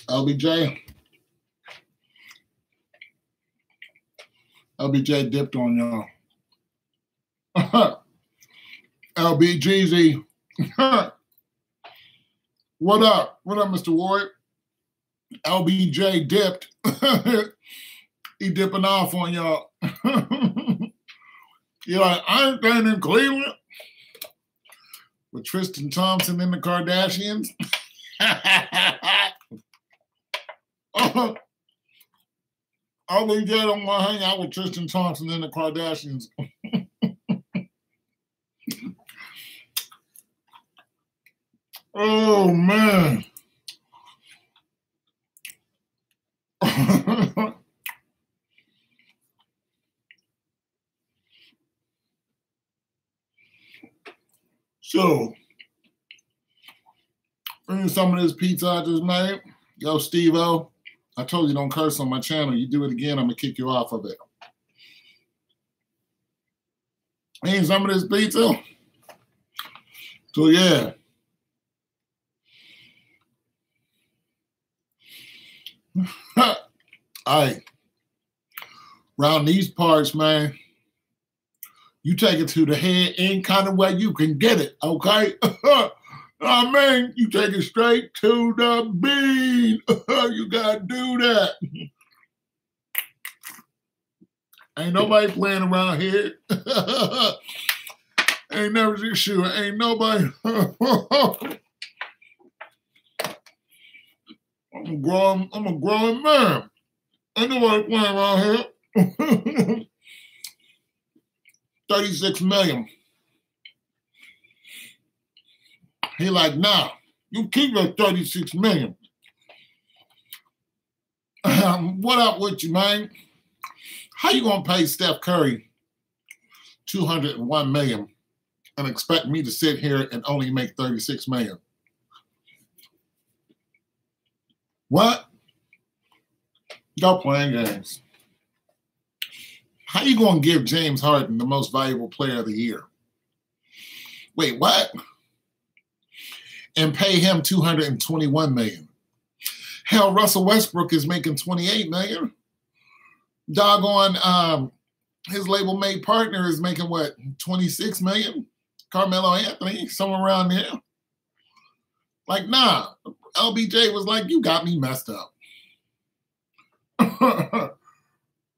LBJ. LBJ dipped on y'all. LBGZ. What up? What up, Mr. Ward? LBJ dipped. He dipping off on y'all. You're like, I ain't staying in Cleveland with Tristan Thompson and the Kardashians. LBJ don't want to hang out with Tristan Thompson and the Kardashians. Oh, man. So, bring some of this pizza I just made. Yo, Steve-O, I told you don't curse on my channel. You do it again, I'm going to kick you off of it. Ain't some of this pizza? So, yeah. All right. Around these parts, man, you take it to the head any kind of way you can get it, okay? I mean, you take it straight to the bean. You got to do that. Ain't nobody playing around here. Ain't never just sure. Ain't nobody. I'm a growing man. Ain't nobody playing around here. 36 million. He like, nah, you keep your 36 million. What up with you, man? How you gonna pay Steph Curry 201 million and expect me to sit here and only make 36 million? What? Y'all playing games. How you gonna give James Harden the most valuable player of the year? Wait, what? And pay him 221 million. Hell, Russell Westbrook is making 28 million. Doggone, his label mate partner is making what, 26 million? Carmelo Anthony, somewhere around there. Like, nah. LBJ was like, you got me messed up.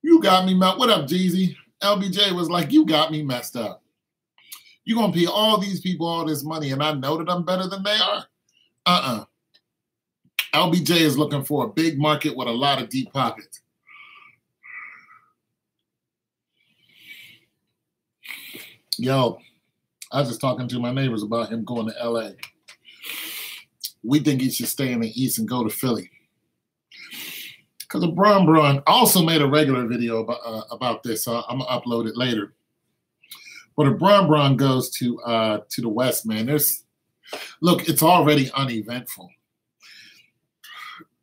You got me messed. What up, Jeezy? LBJ was like, you got me messed up. You're going to pay all these people all this money, and I know that I'm better than they are? LBJ is looking for a big market with a lot of deep pockets. Yo, I was just talking to my neighbors about him going to LA. We think he should stay in the East and go to Philly. Because LeBron also made a regular video about this, so I'm going to upload it later. But if Bron goes to the West, man, look, it's already uneventful.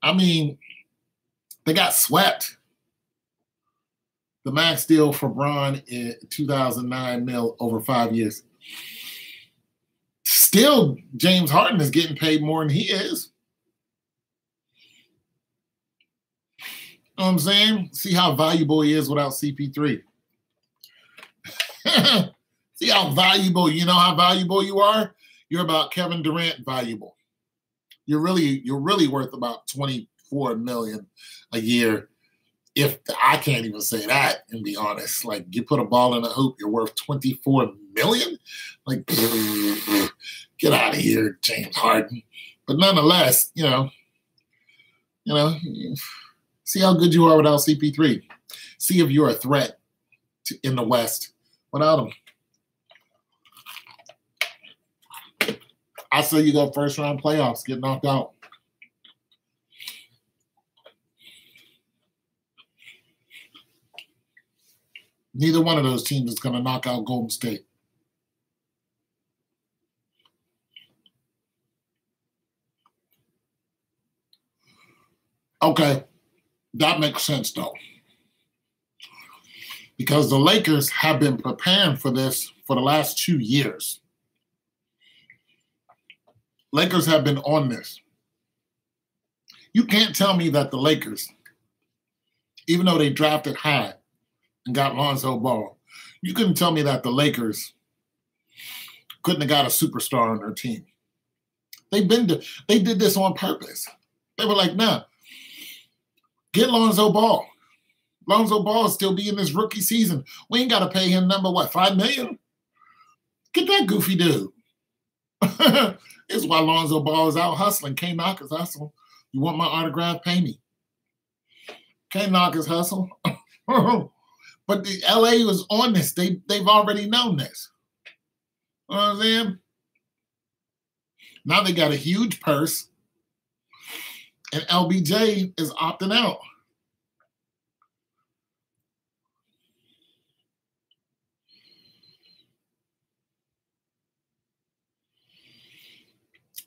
I mean, they got swept. The max deal for Bron in 2009 mil over 5 years. Still, James Harden is getting paid more than he is. You know what I'm saying? See how valuable he is without CP3. See how valuable, you know how valuable you are? You're about Kevin Durant valuable. You're really worth about 24 million a year. If I can't even say that and be honest, like you put a ball in a hoop, you're worth 24 million. Like, get out of here, James Harden. But nonetheless, you know, see how good you are without CP3. See if you're a threat in the West without him. I say you go first round playoffs, get knocked out. Neither one of those teams is going to knock out Golden State. Okay, that makes sense though. Because the Lakers have been preparing for this for the last 2 years. Lakers have been on this. You can't tell me that the Lakers, even though they drafted high and got Lonzo Ball, you couldn't tell me that the Lakers couldn't have got a superstar on their team. They did this on purpose. They were like, nah, get Lonzo Ball. Lonzo Ball is still be in his rookie season. We ain't got to pay him number, what, $5 million? Get that goofy dude. This is why Lonzo Ball is out hustling. Can't knock his hustle. You want my autograph? Pay me. Can't knock his hustle. But the LA was on this. They've already known this. You know what I'm saying? Now they got a huge purse, and LBJ is opting out.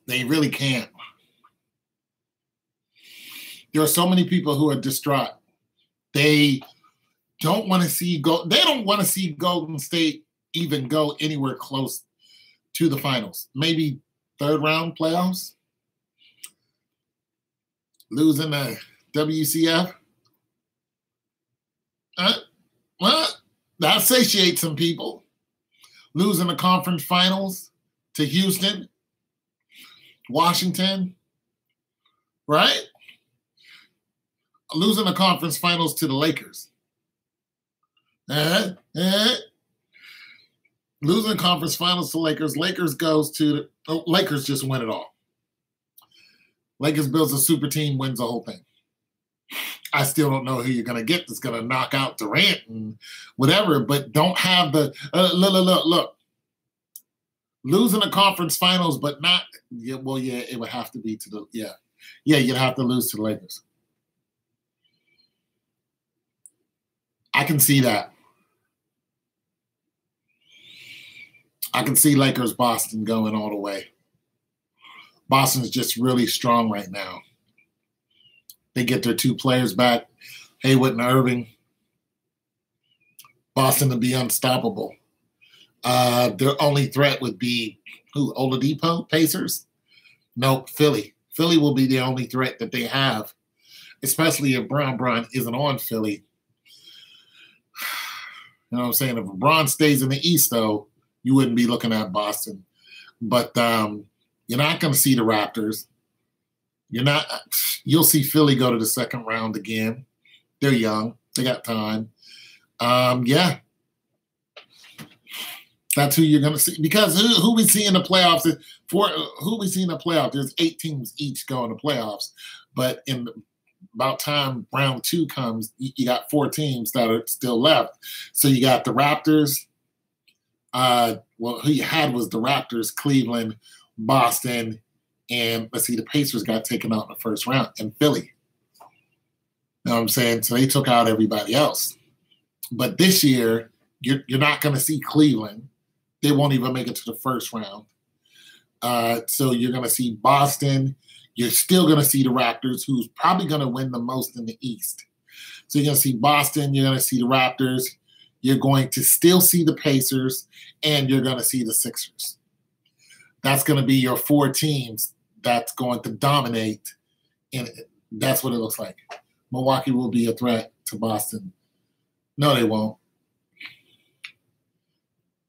They really can't. There are so many people who are distraught. They don't want to see They don't want to see Golden State even go anywhere close to the finals. Maybe third round playoffs. Losing the WCF. Well, that satiates some people. Losing the conference finals to Houston, Washington, right? Losing the conference finals to the Lakers. Losing the conference finals to Lakers. Lakers just win it all. Lakers builds a super team, wins the whole thing. I still don't know who you're going to get that's going to knock out Durant and whatever, but don't have the look. Losing the conference finals, but not it would have to be to the you'd have to lose to the Lakers. I can see that. I can see Lakers Boston going all the way. Boston's just really strong right now. They get their two players back, Haywood and Irving. Boston to be unstoppable. Their only threat would be who? Oladipo, Pacers? Nope, Philly. Philly will be the only threat that they have, especially if Bron isn't on Philly. You know what I'm saying? If LeBron stays in the East, though, you wouldn't be looking at Boston. But you're not going to see the Raptors. You'll see Philly go to the second round again. They're young. They got time. That's who you're going to see. Because who we see in the playoffs, there's 8 teams each going to playoffs. But about time round 2 comes, you got 4 teams that are still left. So you got the Raptors. Who you had was the Raptors, Cleveland, Boston, and the Pacers got taken out in the first round, and Philly. You know what I'm saying? So they took out everybody else. But this year, you're not going to see Cleveland. They won't even make it to the first round. So you're going to see Boston. You're still going to see the Raptors, who's probably going to win the most in the East. So you're going to see Boston. You're going to see the Raptors. You're going to still see the Pacers, and you're going to see the Sixers. That's going to be your 4 teams that's going to dominate, and that's what it looks like. Milwaukee will be a threat to Boston. No, they won't.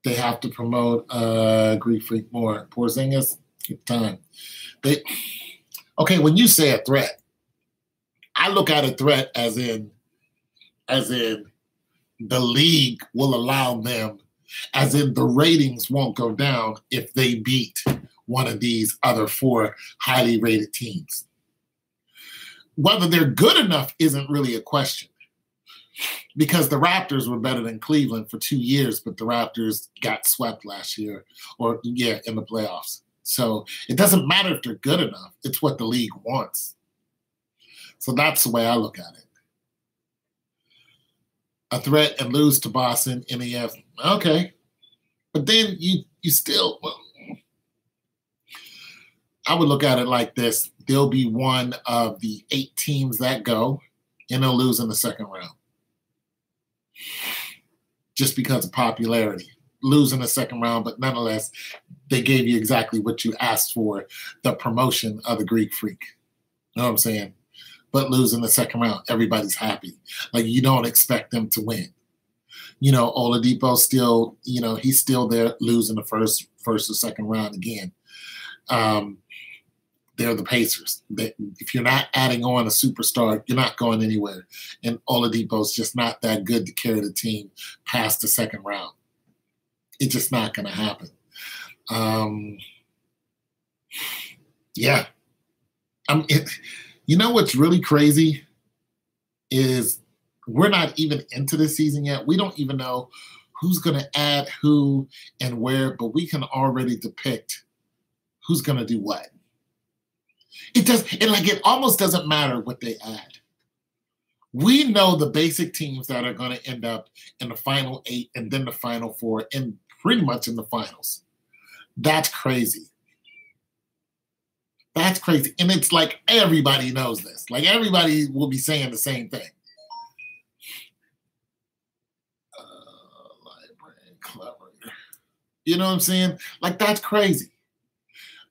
They have to promote Greek Freak more. Porzingis, good time. When you say a threat, I look at a threat as in the league will allow them, as in the ratings won't go down if they beat one of these other 4 highly rated teams. Whether they're good enough isn't really a question, because the Raptors were better than Cleveland for 2 years, but the Raptors got swept last year, in the playoffs. So it doesn't matter if they're good enough. It's what the league wants. So that's the way I look at it. A threat and lose to Boston, NEF, okay. But then you still, I would look at it like this. They'll be one of the 8 teams that go, and they'll lose in the second round. Just because of popularity. Lose in the second round, but nonetheless, they gave you exactly what you asked for, the promotion of the Greek Freak. You know what I'm saying? but lose in the second round, everybody's happy. Like, you don't expect them to win. You know, Oladipo still, you know, he's still there losing the first or second round again. They're the Pacers. If you're not adding on a superstar, you're not going anywhere. And Oladipo's just not that good to carry the team past the second round. It's just not going to happen. Yeah. You know what's really crazy is we're not even into the season yet. We don't even know who's going to add who and where, but we can already depict who's going to do what. It almost doesn't matter what they add. We know the basic teams that are going to end up in the final 8 and then the final 4 and pretty much in the finals. That's crazy. That's crazy. And it's like everybody knows this. Like, everybody will be saying the same thing. You know what I'm saying? Like, that's crazy.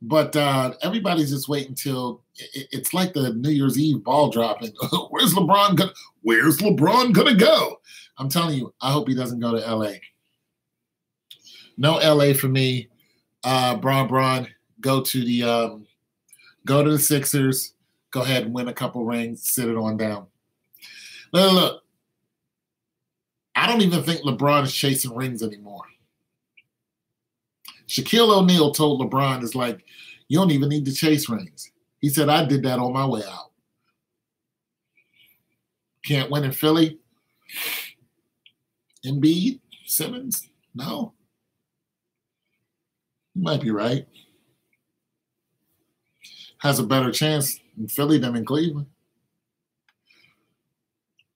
But everybody's just waiting until it's like the New Year's Eve ball dropping. Where's LeBron gonna go? I'm telling you, I hope he doesn't go to LA. No LA for me. Bron, go to the Sixers. Go ahead and win a couple rings. Sit it on down. Look. I don't even think LeBron is chasing rings anymore. Shaquille O'Neal told LeBron, it's like, you don't even need to chase rings. He said, I did that on my way out. Can't win in Philly? Embiid? Simmons? No. You might be right. Has a better chance in Philly than in Cleveland.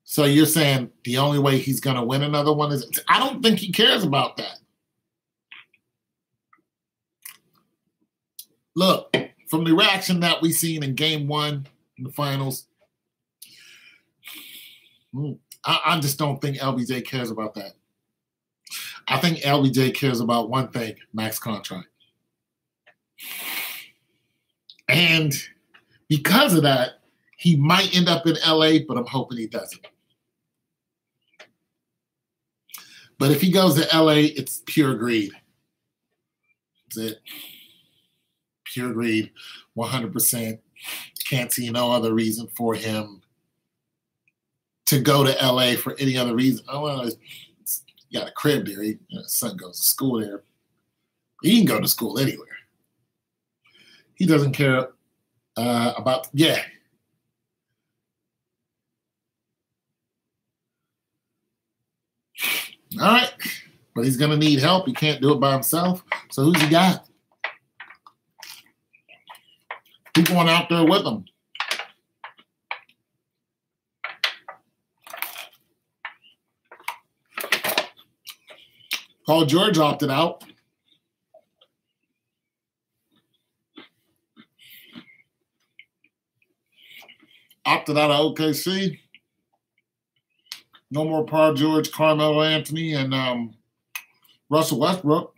So you're saying the only way he's going to win another one is – I don't think he cares about that. Look, from the reaction that we seen in Game 1 in the finals, I just don't think LBJ cares about that. I think LBJ cares about one thing, max contract. And because of that, he might end up in LA, but I'm hoping he doesn't. But if he goes to LA, it's pure greed. That's it. Pure greed, 100%. Can't see no other reason for him to go to LA for any other reason. Oh, well, he got a crib there. His son goes to school there. He can go to school anywhere. He doesn't care about, yeah. All right. But he's going to need help. He can't do it by himself. So who's he got? Who's going out there with him? Paul George opted out. Opted out of OKC. No more Paul George, Carmelo Anthony, and Russell Westbrook.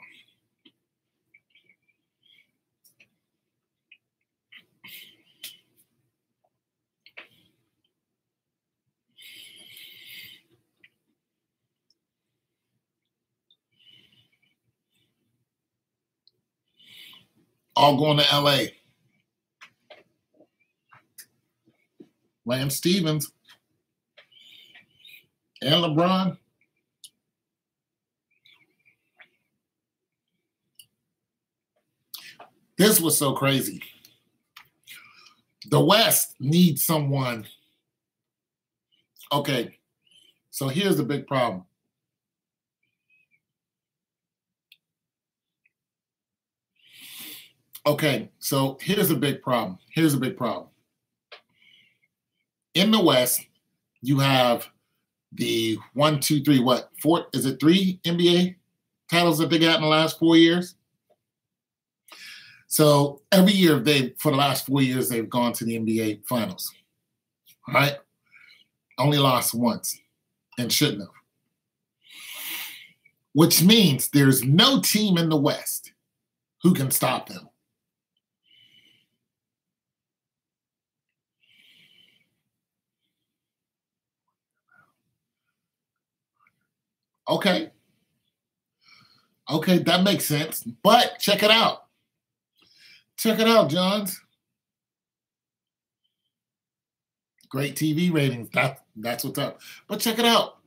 All going to LA. Lance Stevens and LeBron. This was so crazy. The West needs someone. Okay, so here's the big problem. Okay, so here's a big problem. Here's a big problem. In the West, you have the 1, 2, 3, what? 4? Is it 3 NBA titles that they got in the last 4 years? So every year for the last 4 years, they've gone to the NBA Finals. All right? Only lost once and shouldn't have. Which means there's no team in the West who can stop them. Okay. Okay, that makes sense. But check it out. Check it out, Johns. Great TV ratings. That's what's up. But check it out.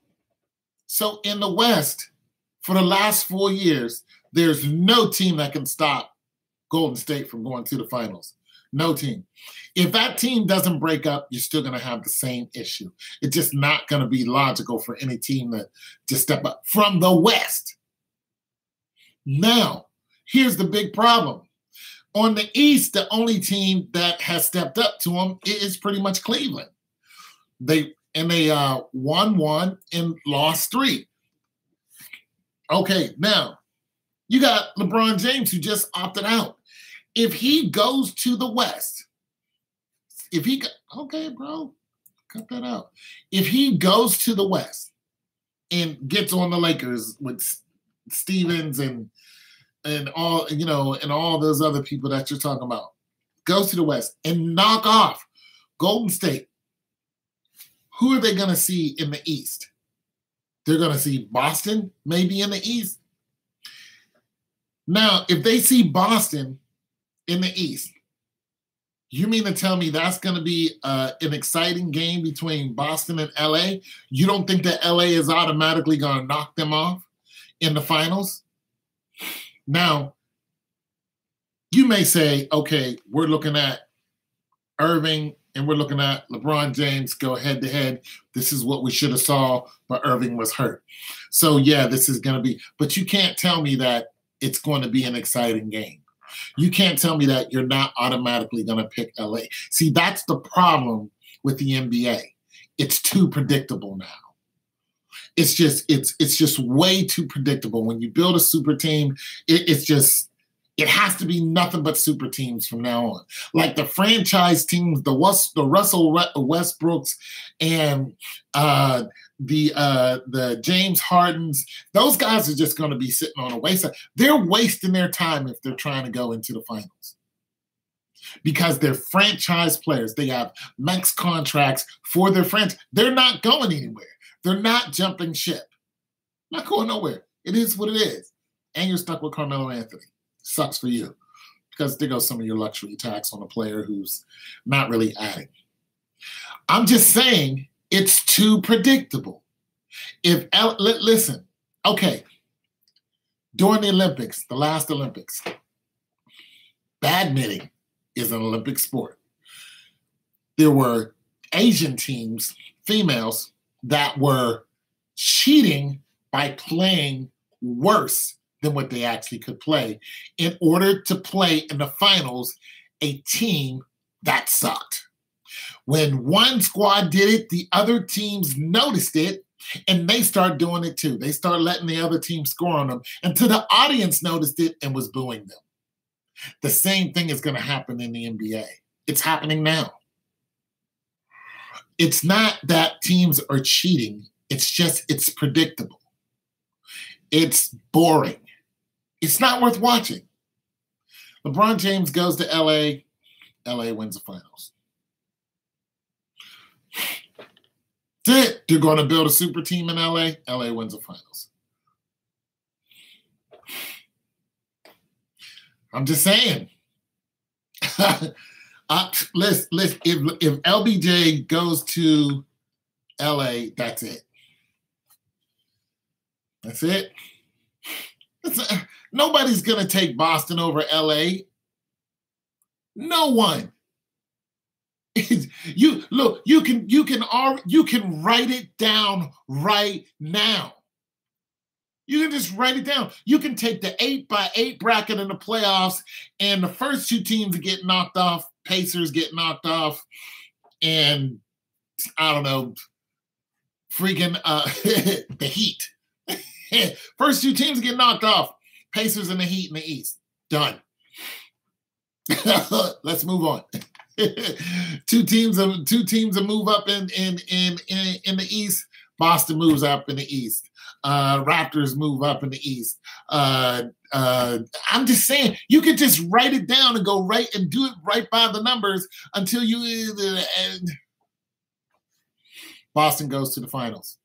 So in the West, for the last 4 years, there's no team that can stop Golden State from going to the finals. No team. If that team doesn't break up, you're still going to have the same issue. It's just not going to be logical for any team to just step up from the West. Now, here's the big problem. On the East, the only team that has stepped up to them is pretty much Cleveland. They won 1 and lost 3. Okay, now you got LeBron James who just opted out. If he goes to the West, okay, bro, cut that out. If he goes to the West and gets on the Lakers with Stevens and all, and all those other people that you're talking about, goes to the West and knock off Golden State, who are they going to see in the East? They're going to see Boston maybe in the East. Now, if they see Boston in the East, you mean to tell me that's going to be an exciting game between Boston and LA? You don't think that LA is automatically going to knock them off in the finals? Now, you may say, okay, we're looking at Irving and we're looking at LeBron James go head-to-head. This is what we should have saw, but Irving was hurt. So, yeah, this is going to be – but you can't tell me that it's going to be an exciting game. You can't tell me that you're not automatically going to pick LA. See, that's the problem with the NBA. It's too predictable now. It's just way too predictable. When you build a super team, it has to be nothing but super teams from now on. Like the franchise teams, the Russell Westbrooks and the James Hardens, those guys are just going to be sitting on a wayside. They're wasting their time if they're trying to go into the finals because they're franchise players. They have max contracts for their franchise. They're not going anywhere. They're not jumping ship. Not going nowhere. It is what it is. And you're stuck with Carmelo Anthony. Sucks for you because there goes some of your luxury tax on a player who's not really adding. I'm just saying it's too predictable. Listen, okay, during the Olympics, the last Olympics, badminton is an Olympic sport. There were Asian teams, females, that were cheating by playing worse than what they actually could play in order to play in the finals a team that sucked. When one squad did it, the other teams noticed it, and they started doing it too. They started letting the other team score on them until the audience noticed it and was booing them. The same thing is going to happen in the NBA. It's happening now. It's not that teams are cheating. It's predictable. It's boring. It's not worth watching. LeBron James goes to LA. LA wins the finals. That's it. They're going to build a super team in LA. LA wins the finals. I'm just saying. Listen, if LBJ goes to LA, that's it. That's it. Nobody's going to take Boston over LA. No one. You can write it down right now. You can just write it down. You can take the 8x8 bracket in the playoffs, and the first 2 teams get knocked off. Pacers get knocked off, and I don't know, freaking the Heat. First 2 teams get knocked off. Pacers and the Heat in the East. Done. Let's move on. Two teams will move up in the East. Boston moves up in the East. Raptors move up in the East. I'm just saying, you could just write it down and go right and do it right by the numbers until Boston goes to the finals.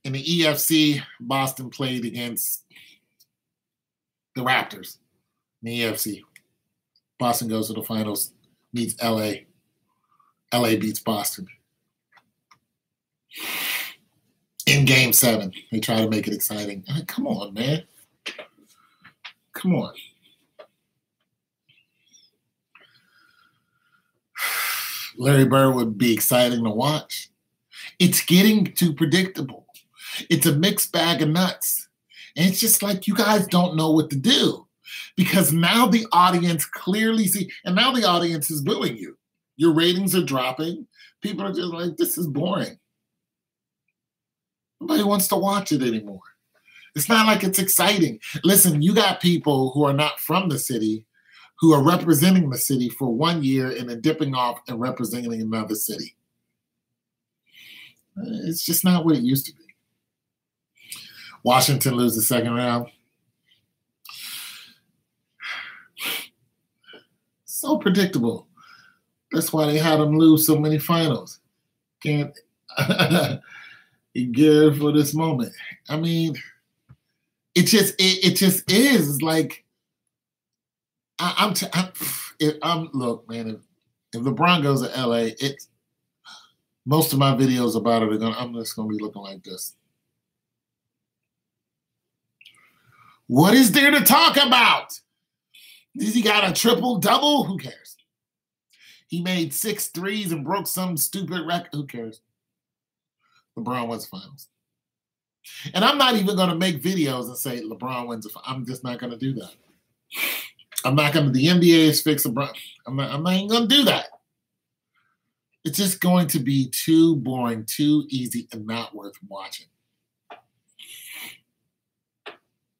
In the EFC, Boston played against the Raptors. In the EFC, Boston goes to the finals, meets LA. LA beats Boston. In Game 7, they try to make it exciting. Come on, man. Come on. Larry Bird would be exciting to watch. It's getting too predictable. It's a mixed bag of nuts. And it's just like you guys don't know what to do. Because now the audience clearly see, and now the audience is booing you. Your ratings are dropping. People are just like, this is boring. Nobody wants to watch it anymore. It's not like it's exciting. Listen, you got people who are not from the city who are representing the city for 1 year and then dipping off and representing another city. It's just not what it used to be. Washington loses the second round. So predictable. That's why they had them lose so many finals. Can't gear for this moment. I mean, it just is like look, man. If LeBron goes to LA, most of my videos about it I'm just gonna be looking like this. What is there to talk about? Has he got a triple-double? Who cares? He made 6 threes and broke some stupid record. Who cares? LeBron wins finals. And I'm not even going to make videos and say LeBron wins. I'm just not going to do that. I'm not going to. The NBA is fixed. LeBron. I'm not even going to do that. It's just going to be too boring, too easy, and not worth watching.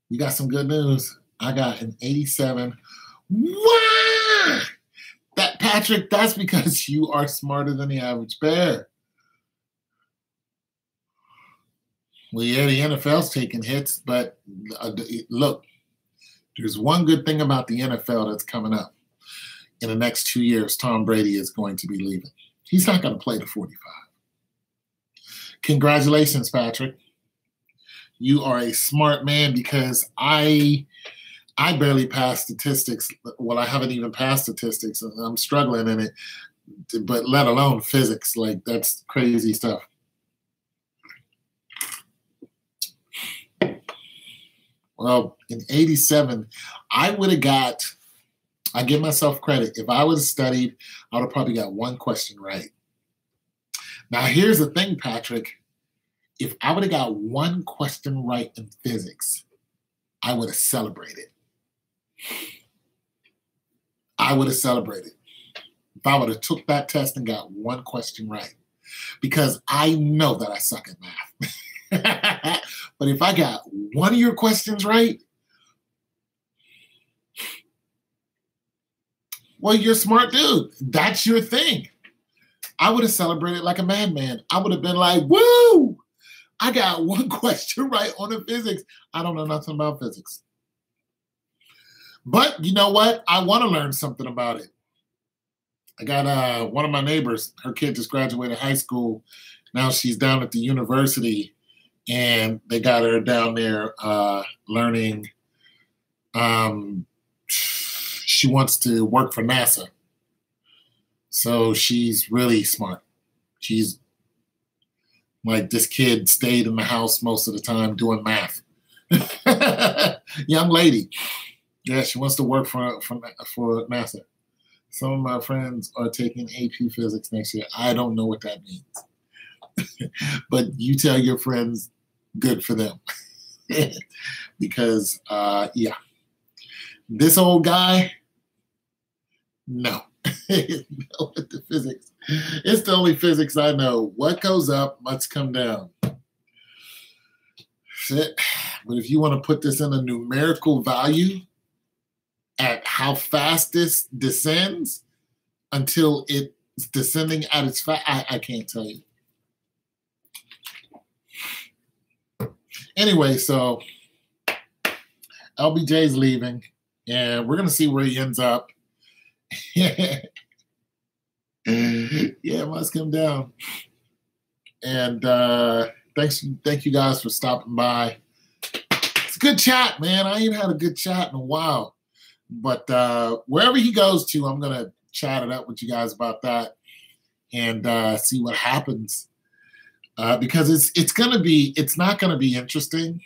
You got some good news. I got an 87. Wow! That, Patrick, that's because you are smarter than the average bear. Well, yeah, the NFL's taking hits, but look, there's one good thing about the NFL that's coming up. In the next 2 years, Tom Brady is going to be leaving. He's not going to play to 45. Congratulations, Patrick. You are a smart man because I barely passed statistics. Well, I haven't even passed statistics. I'm struggling in it, but let alone physics. Like, that's crazy stuff. Well, in 87, I would have got, I give myself credit. If I would have studied, I would have probably got one question right. Now, here's the thing, Patrick. If I would have got one question right in physics, I would have celebrated. I would have celebrated if I would have took that test and got one question right, because I know that I suck at math. But if I got one of your questions right, well, you're a smart dude. That's your thing. I would have celebrated like a madman. I would have been like, woo! I got one question right on the physics. I don't know nothing about physics. But you know what? I want to learn something about it. I got one of my neighbors, her kid just graduated high school. Now she's down at the university, and they got her down there learning. She wants to work for NASA. So she's really smart. She's like, this kid stayed in the house most of the time doing math. Young lady. Yeah, she wants to work for NASA. Some of my friends are taking AP Physics next year. I don't know what that means. But you tell your friends, good for them. Because, yeah. This old guy, no. No, with the physics. It's the only physics I know. What goes up must come down. But if you want to put this in a numerical value at how fast this descends until it's descending at its I can't tell you. Anyway, so LBJ's leaving, and we're going to see where he ends up. Yeah, it must come down. And Thank you guys for stopping by. It's a good chat, man. I ain't had a good chat in a while. But wherever he goes to, I'm gonna chat it up with you guys about that and see what happens. Because it's not gonna be interesting.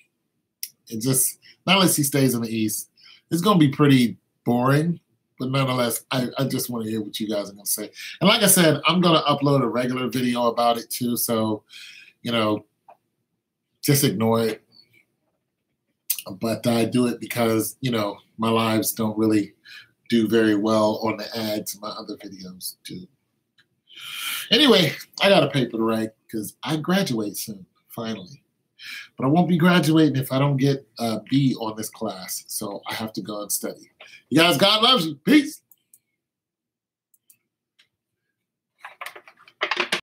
It just, not unless he stays in the East. It's gonna be pretty boring. But nonetheless, I just want to hear what you guys are going to say. And like I said, I'm going to upload a regular video about it too. So, just ignore it. But I do it because, my lives don't really do very well on the ads my other videos do. Anyway, I got a paper to write because I graduate soon, finally. But I won't be graduating if I don't get a B on this class. So I have to go and study. You guys, God loves you. Peace.